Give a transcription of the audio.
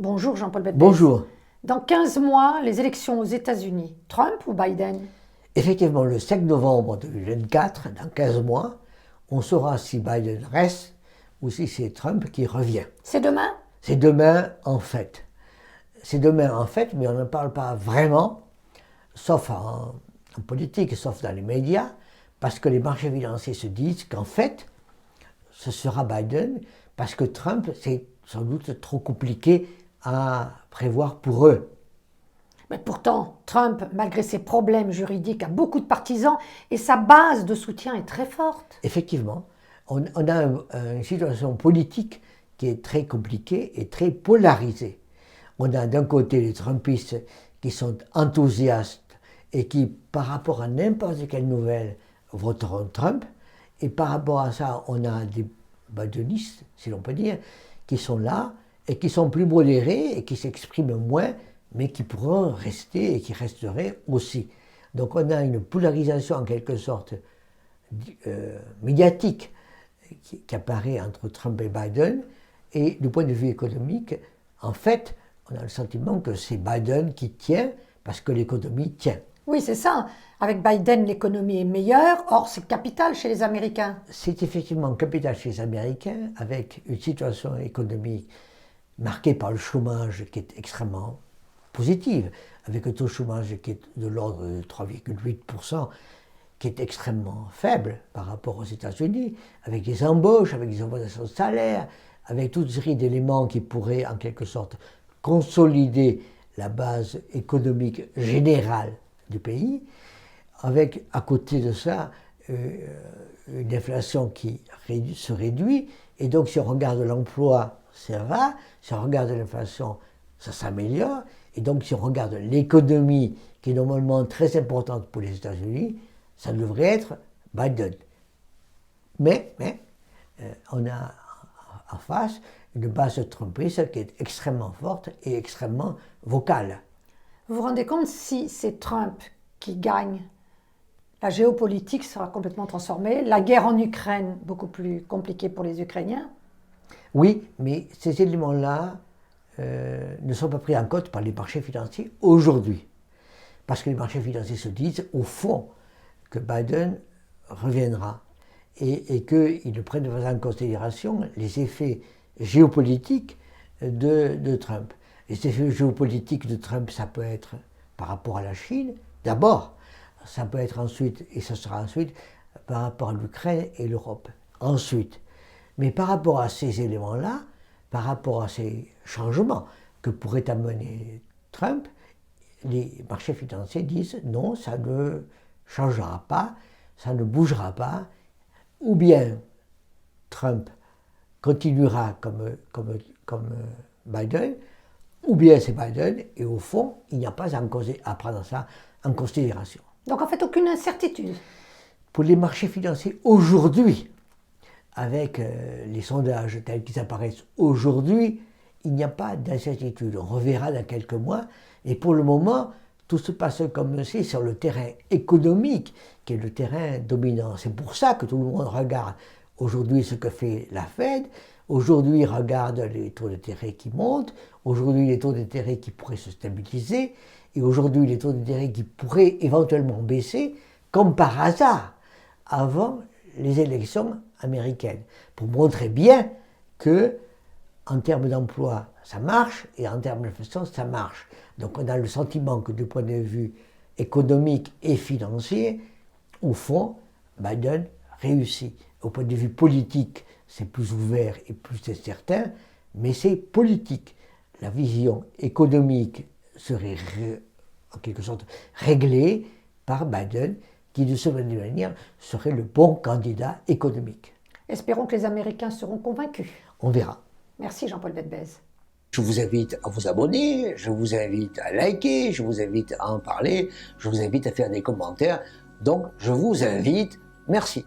Bonjour Jean-Paul Betbez. Bonjour. Dans 15 mois, les élections aux États-Unis, Trump ou Biden? Effectivement, le 5 novembre 2024, dans 15 mois, on saura si Biden reste ou si c'est Trump qui revient. C'est demain? C'est demain en fait. C'est demain en fait, mais on ne parle pas vraiment, sauf en politique, sauf dans les médias, parce que les marchés financiers se disent qu'en fait, ce sera Biden, parce que Trump, c'est sans doute trop compliqué à prévoir pour eux. Mais pourtant, Trump, malgré ses problèmes juridiques, a beaucoup de partisans et sa base de soutien est très forte. Effectivement, on a une situation politique qui est très compliquée et très polarisée. On a d'un côté les Trumpistes qui sont enthousiastes et qui, par rapport à n'importe quelle nouvelle, voteront Trump. Et par rapport à ça, on a des Bidenistes, si l'on peut dire, qui sont là et qui sont plus modérés et qui s'expriment moins, mais qui pourront rester et qui resteraient aussi. Donc on a une polarisation en quelque sorte médiatique qui apparaît entre Trump et Biden. Et du point de vue économique, en fait, on a le sentiment que c'est Biden qui tient parce que l'économie tient. Oui, c'est ça. Avec Biden, l'économie est meilleure. Or, c'est capital chez les Américains. C'est effectivement capital chez les Américains, avec une situation économique marquée par le chômage qui est extrêmement positive, avec un taux de chômage qui est de l'ordre de 3,8%, qui est extrêmement faible par rapport aux États-Unis, avec des embauches, avec des augmentations de salaire, avec toute une série d'éléments qui pourraient en quelque sorte consolider la base économique générale du pays, avec à côté de ça une inflation qui se réduit, et donc si on regarde l'emploi, ça va, si on regarde l'inflation, ça s'améliore, et donc si on regarde l'économie, qui est normalement très importante pour les États-Unis, ça devrait être Biden. Mais on a en face une base trumpiste qui est extrêmement forte et extrêmement vocale. Vous vous rendez compte, si c'est Trump qui gagne, la géopolitique sera complètement transformée, la guerre en Ukraine beaucoup plus compliquée pour les Ukrainiens? Oui, mais ces éléments-là ne sont pas pris en compte par les marchés financiers aujourd'hui. Parce que les marchés financiers se disent, au fond, que Biden reviendra et qu'ils prennent en considération les effets géopolitiques de Trump. Les effets géopolitiques de Trump, ça peut être par rapport à la Chine, d'abord, ça peut être ensuite, et ce sera ensuite, par rapport à l'Ukraine et l'Europe, ensuite. Mais par rapport à ces éléments-là, par rapport à ces changements que pourrait amener Trump, les marchés financiers disent non, ça ne changera pas, ça ne bougera pas, ou bien Trump continuera comme Biden, ou bien c'est Biden, et au fond, il n'y a pas à prendre ça en considération. Donc en fait, aucune incertitude. Pour les marchés financiers aujourd'hui, avec les sondages tels qu'ils apparaissent aujourd'hui, il n'y a pas d'incertitude. On reverra dans quelques mois. Et pour le moment, tout se passe comme c'est sur le terrain économique, qui est le terrain dominant. C'est pour ça que tout le monde regarde aujourd'hui ce que fait la Fed. Aujourd'hui, regarde les taux d'intérêt qui montent. Aujourd'hui, les taux d'intérêt qui pourraient se stabiliser. Et aujourd'hui, les taux d'intérêt qui pourraient éventuellement baisser, comme par hasard, avant les élections américaines, pour montrer bien que, en termes d'emploi, ça marche, et en termes d'inflation, ça marche. Donc on a le sentiment que du point de vue économique et financier, au fond, Biden réussit. Au point de vue politique, c'est plus ouvert et plus incertain, mais c'est politique. La vision économique serait en quelque sorte réglée par Biden, qui de cette manière serait le bon candidat économique. Espérons que les Américains seront convaincus. On verra. Merci Jean-Paul Betbez. Je vous invite à vous abonner, je vous invite à liker, je vous invite à en parler, je vous invite à faire des commentaires. Donc, je vous invite. Merci.